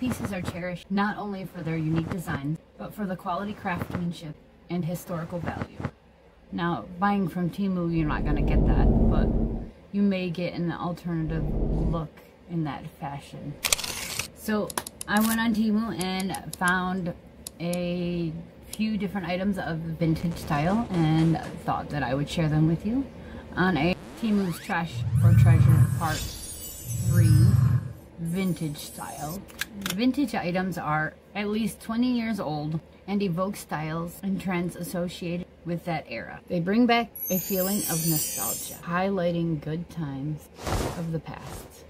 pieces are cherished not only for their unique design, but for the quality craftsmanship and historical value. Now, buying from Temu, you're not going to get that, but you may get an alternative look in that fashion. So I went on Temu and found a few different items of vintage style and thought that I would share them with you on a Temu's Trash or Treasure Part 3 vintage style. Vintage items are at least 20 years old and evoke styles and trends associated with that era. They bring back a feeling of nostalgia, highlighting good times of the past.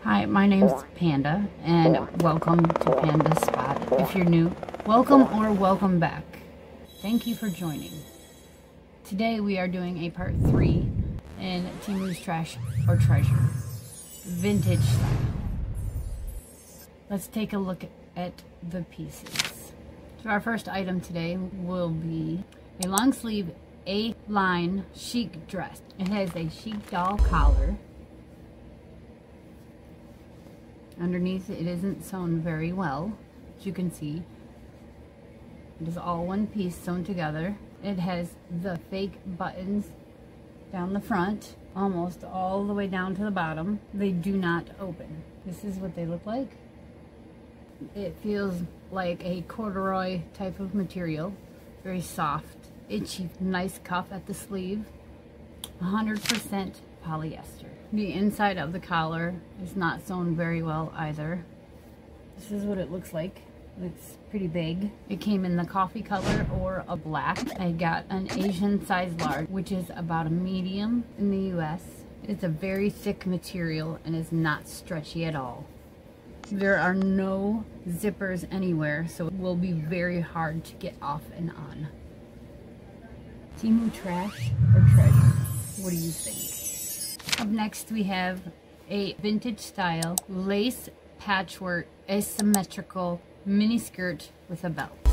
Hi, my name's Panda, and welcome to Panda Spot. If you're new, welcome or welcome back. Thank you for joining. Today we are doing a part 3 in Temu's Trash or Treasure, vintage style. Let's take a look at the pieces. So our first item today will be a long sleeve A-line chic dress. It has a chic doll collar. Underneath it isn't sewn very well, as you can see. It is all one piece sewn together. It has the fake buttons down the front, almost all the way down to the bottom. They do not open. This is what they look like. It feels like a corduroy type of material, very soft, itchy, nice cuff at the sleeve, 100% polyester. The inside of the collar is not sewn very well either. This is what it looks like. It's pretty big. It came in the coffee color or a black. I got an Asian size large, which is about a medium in the US. It's a very thick material and is not stretchy at all. There are no zippers anywhere, so it will be very hard to get off and on. Temu Trash or Treasure? What do you think? Up next we have a vintage style lace patchwork asymmetrical mini skirt with a belt.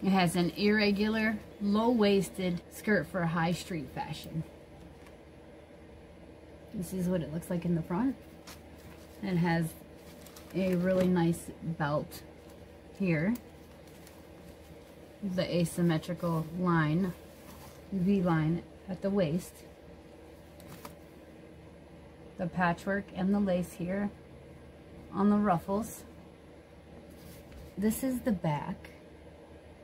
It has an irregular low-waisted skirt for high street fashion. This is what it looks like in the front. It has a really nice belt here. The asymmetrical line, V-line at the waist. The patchwork and the lace here on the ruffles. This is the back.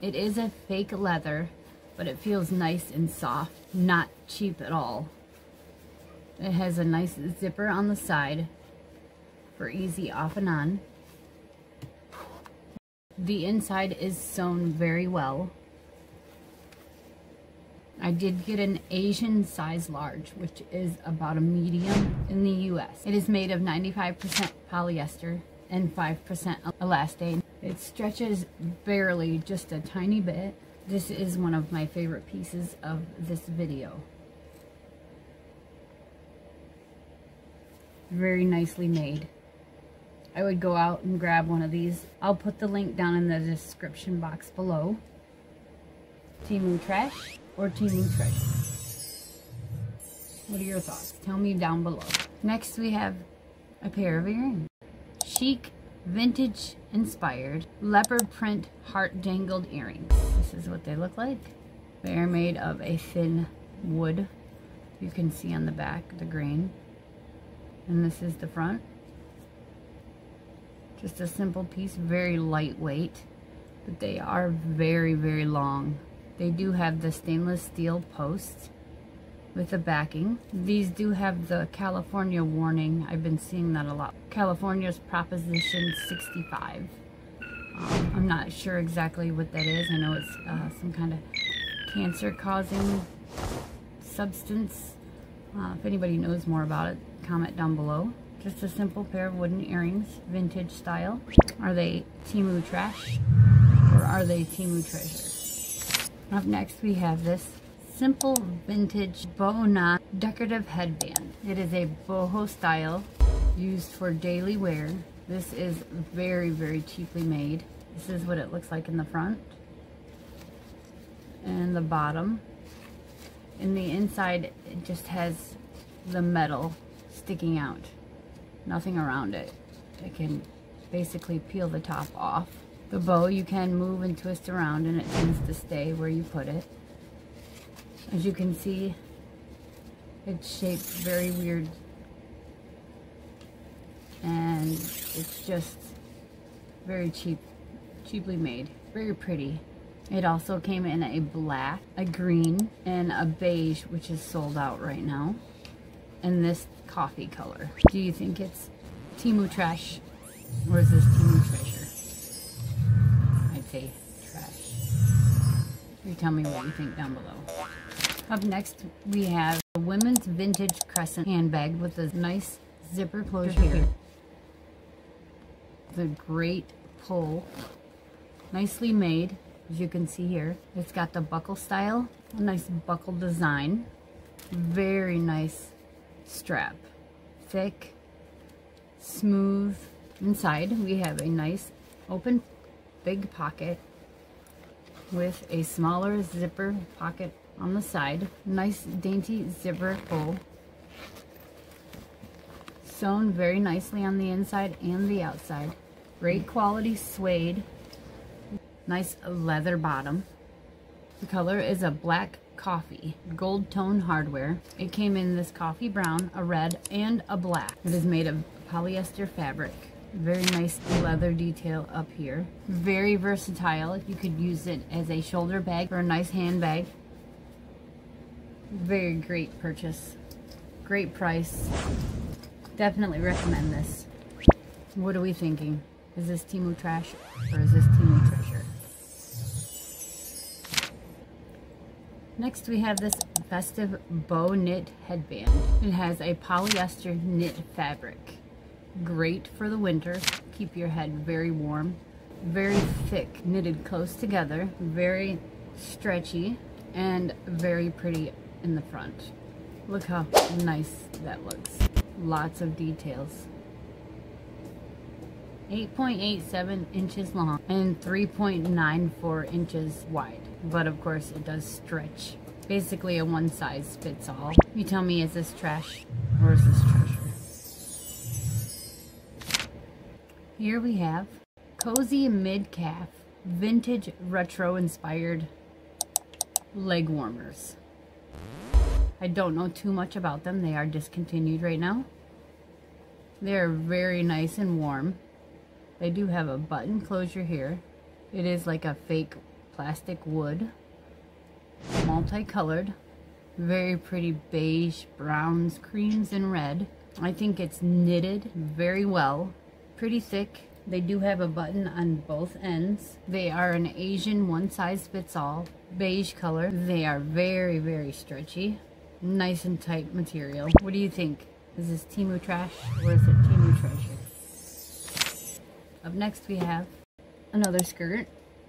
It is a fake leather, but it feels nice and soft, not cheap at all. It has a nice zipper on the side for easy off and on. The inside is sewn very well. I did get an Asian size large, which is about a medium in the US. It is made of 95% polyester and 5% elastane. It stretches barely, just a tiny bit. This is one of my favorite pieces of this video. Very nicely made. I would go out and grab one of these. I'll put the link down in the description box below. Temu Trash or Temu Treasure? What are your thoughts? Tell me down below. Next we have a pair of earrings. Chic, vintage inspired leopard print heart dangled earrings. This is what they look like. They are made of a thin wood. You can see on the back the grain. And this is the front. Just a simple piece, very lightweight, but they are very, very long. They do have the stainless steel posts with the backing. These do have the California warning. I've been seeing that a lot. California's Proposition 65. I'm not sure exactly what that is. I know it's some kind of cancer-causing substance. If anybody knows more about it, comment down below. Just a simple pair of wooden earrings, vintage style. Are they Temu Trash or are they Temu Treasure? Up next we have this simple vintage bowknot decorative headband. It is a boho style used for daily wear. This is very, very cheaply made. This is what it looks like in the front and the bottom. In the inside it just has the metal sticking out. Nothing around it. It can basically peel the top off. The bow you can move and twist around and it tends to stay where you put it. As you can see, it's shaped very weird, and it's just very cheaply made. Very pretty. It also came in a black, a green, and a beige, which is sold out right now, and this coffee color. Do you think it's Temu trash, or is this Temu treasure? I'd say trash. You tell me what you think down below. Up next, we have a women's vintage crescent handbag with a nice zipper closure here. The great pull, nicely made, as you can see here. It's got the buckle style, a nice buckle design, very nice strap, thick, smooth. Inside we have a nice open big pocket with a smaller zipper pocket on the side. Nice dainty zipper pull, sewn very nicely on the inside and the outside. Great quality suede, nice leather bottom. The color is a black coffee, gold tone hardware. It came in this coffee brown, a red, and a black. It is made of polyester fabric. Very nice leather detail up here. Very versatile. You could use it as a shoulder bag or a nice handbag. Very great purchase. Great price. Definitely recommend this. What are we thinking? Is this Temu trash or is this Temu treasure? Next we have this Festive bow knit headband. It has a polyester knit fabric. Great for the winter. Keep your head very warm. Very thick, knitted close together. Very stretchy and very pretty in the front. Look how nice that looks. Lots of details. 8.87 inches long and 3.94 inches wide. But of course it does stretch. Basically a one size fits all. You tell me, is this trash or is this treasure? Here we have cozy mid-calf vintage retro inspired leg warmers. I don't know too much about them. They are discontinued right now. They are very nice and warm. They do have a button closure here. It is like a fake plastic wood, multicolored, very pretty beige, browns, creams, and red. I think it's knitted very well, pretty thick. They do have a button on both ends. They are an Asian one size fits all beige color. They are very, very stretchy, nice and tight material. What do you think? Is this Temu trash or is it Temu treasure? Up next we have another skirt.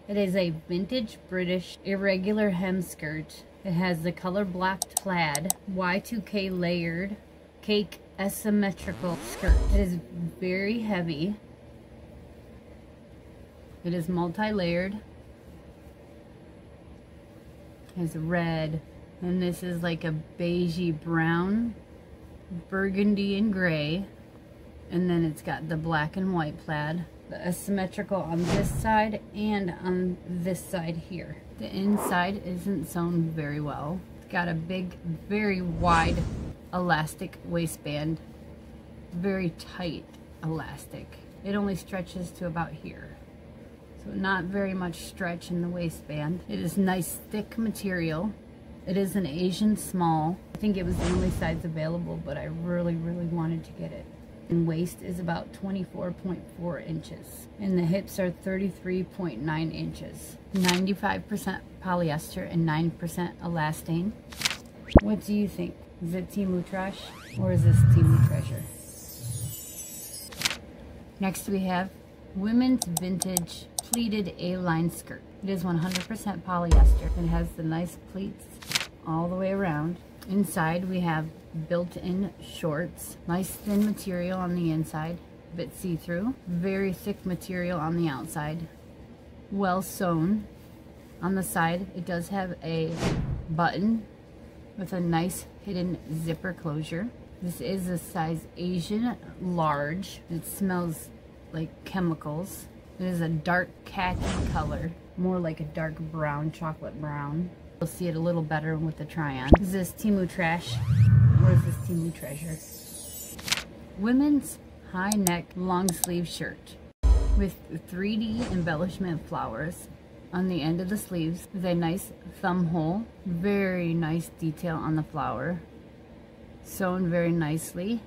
It is a vintage British irregular hem skirt. It has the color blocked plaid, Y2K layered, cake asymmetrical skirt. It is very heavy. It is multi-layered. It has red, and this is like a beigey brown, burgundy and gray, and then it's got the black and white plaid. The asymmetrical on this side and on this side here. The inside isn't sewn very well. It's got a big, very wide elastic waistband. Very tight elastic. It only stretches to about here. So not very much stretch in the waistband. It is nice thick material. It is an Asian small. I think it was the only size available, but I really, really wanted to get it. And waist is about 24.4 inches. And the hips are 33.9 inches. 95% polyester and 9% elastane. What do you think? Is it Temu trash or is this Temu treasure? Next we have women's vintage pleated A-line skirt. It is 100% polyester. It has the nice pleats all the way around. Inside we have built-in shorts. Nice thin material on the inside, a bit see-through. Very thick material on the outside. Well sewn. On the side it does have a button with a nice hidden zipper closure. This is a size Asian large. It smells like chemicals. It is a dark khaki color, more like a dark brown, chocolate brown. You'll see it a little better with the try-on. Is this Temu trash or is this Temu treasure? Women's high neck long sleeve shirt with 3D embellishment flowers on the end of the sleeves with a nice thumb hole. Very nice detail on the flower. Sewn very nicely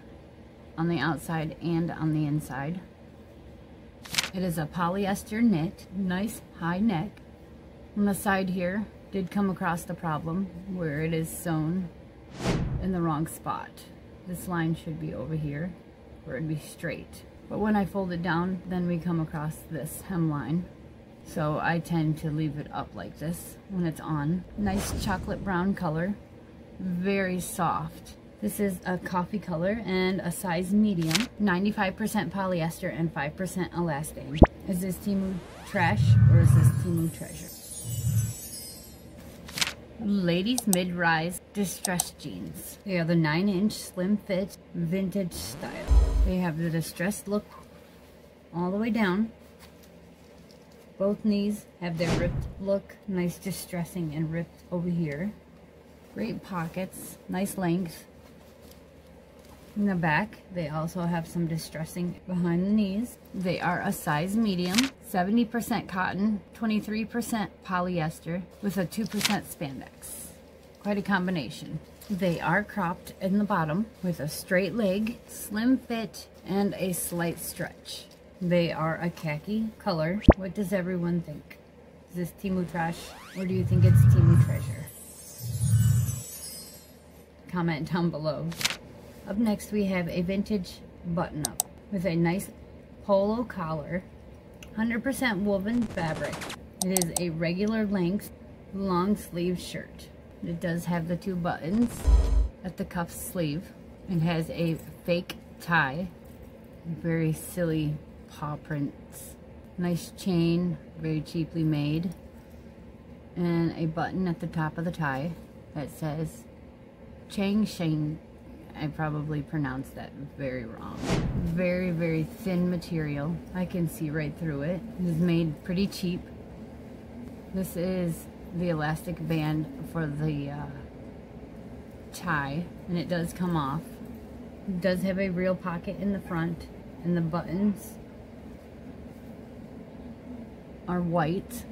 on the outside and on the inside. It is a polyester knit, nice high neck. On the side here, did come across the problem where it is sewn in the wrong spot. This line should be over here, where it'd be straight. But when I fold it down, then we come across this hemline. So I tend to leave it up like this when it's on. Nice chocolate brown color, very soft. This is a coffee color and a size medium, 95% polyester and 5% elastane. Is this Temu trash or is this Temu treasure? Ladies mid-rise distressed jeans. They are the 9-inch slim fit vintage style. They have the distressed look all the way down. Both knees have their ripped look, nice distressing and ripped over here. Great pockets, nice length. In the back, they also have some distressing behind the knees. They are a size medium, 70% cotton, 23% polyester, with a 2% spandex. Quite a combination. They are cropped in the bottom with a straight leg, slim fit, and a slight stretch. They are a khaki color. What does everyone think? Is this Temu trash or do you think it's Temu treasure? Comment down below. Up next we have a vintage button-up with a nice polo collar, 100% woven fabric. It is a regular length long sleeve shirt. It does have the 2 buttons at the cuff sleeve. It has a fake tie, very silly paw prints. Nice chain, very cheaply made, and a button at the top of the tie that says Chang Sheng. I probably pronounced that very wrong. Very, very thin material. I can see right through it. It is made pretty cheap. This is the elastic band for the tie, and it does come off. It does have a real pocket in the front, and the buttons are white.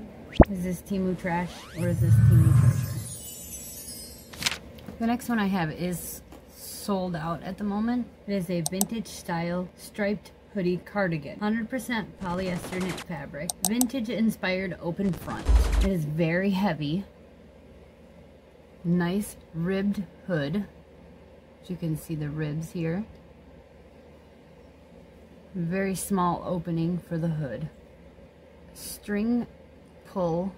Is this Temu trash or is this Temu treasure? The next one I have is sold out at the moment. It is a vintage style striped hoodie cardigan, 100% polyester knit fabric, vintage inspired open front. It is very heavy, nice ribbed hood, as you can see the ribs here, very small opening for the hood, string pull,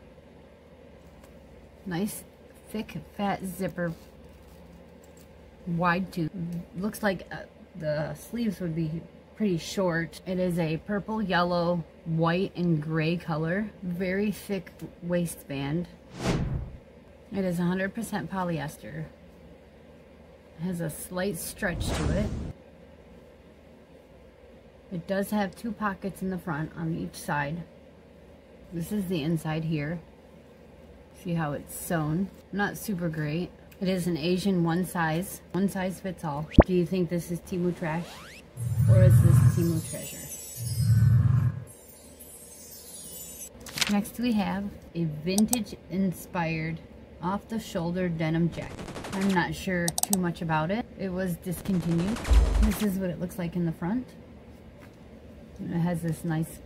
nice thick fat zipper, wide tooth. Looks like the sleeves would be pretty short. It is a purple, yellow, white, and gray color. Very thick waistband. It is 100% polyester. It has a slight stretch to it. It does have 2 pockets in the front on each side. This is the inside here. See how it's sewn? Not super great. It is an Asian one size fits all. Do you think this is Temu trash or is this Temu treasure? Next we have a vintage inspired off the shoulder denim jacket. I'm not sure too much about it. It was discontinued. This is what it looks like in the front. It has this nice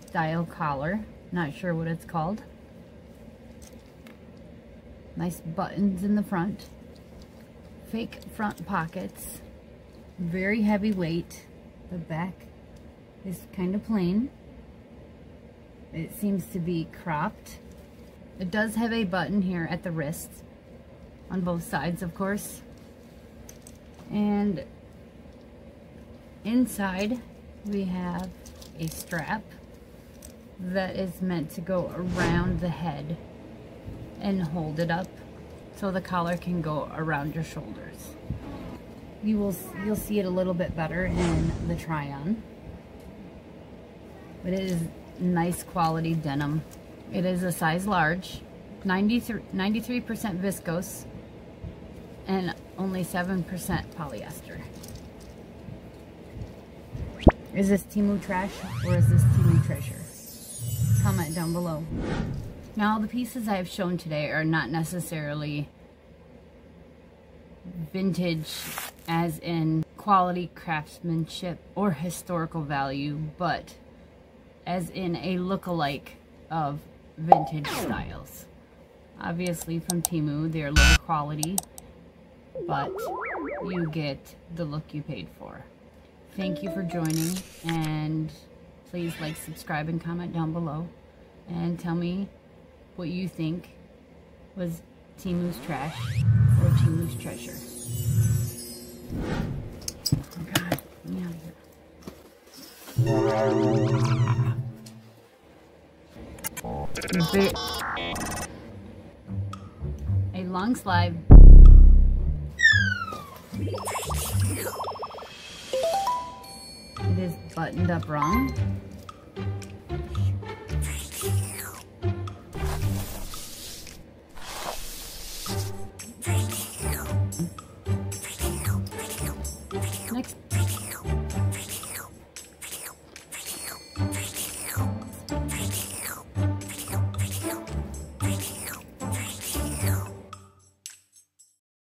style collar. Not sure what it's called. Nice buttons in the front. Fake front pockets. Very heavy weight. The back is kind of plain. It seems to be cropped. It does have a button here at the wrist. On both sides, of course. And inside we have a strap that is meant to go around the head and hold it up so the collar can go around your shoulders. You'll see it a little bit better in the try-on. but it is nice quality denim. It is a size large, 93% viscose, and only 7% polyester. Is this Temu trash or is this Temu treasure? Comment down below. Now, the pieces I've shown today are not necessarily vintage as in quality craftsmanship or historical value, but as in a look-alike of vintage styles. Obviously from Temu, they're low quality, but you get the look you paid for. Thank you for joining, and please like, subscribe, and comment down below, and tell me what you think was Temu's trash or Temu's treasure. Oh God, let me out of here. A long slide. It is buttoned up wrong. Next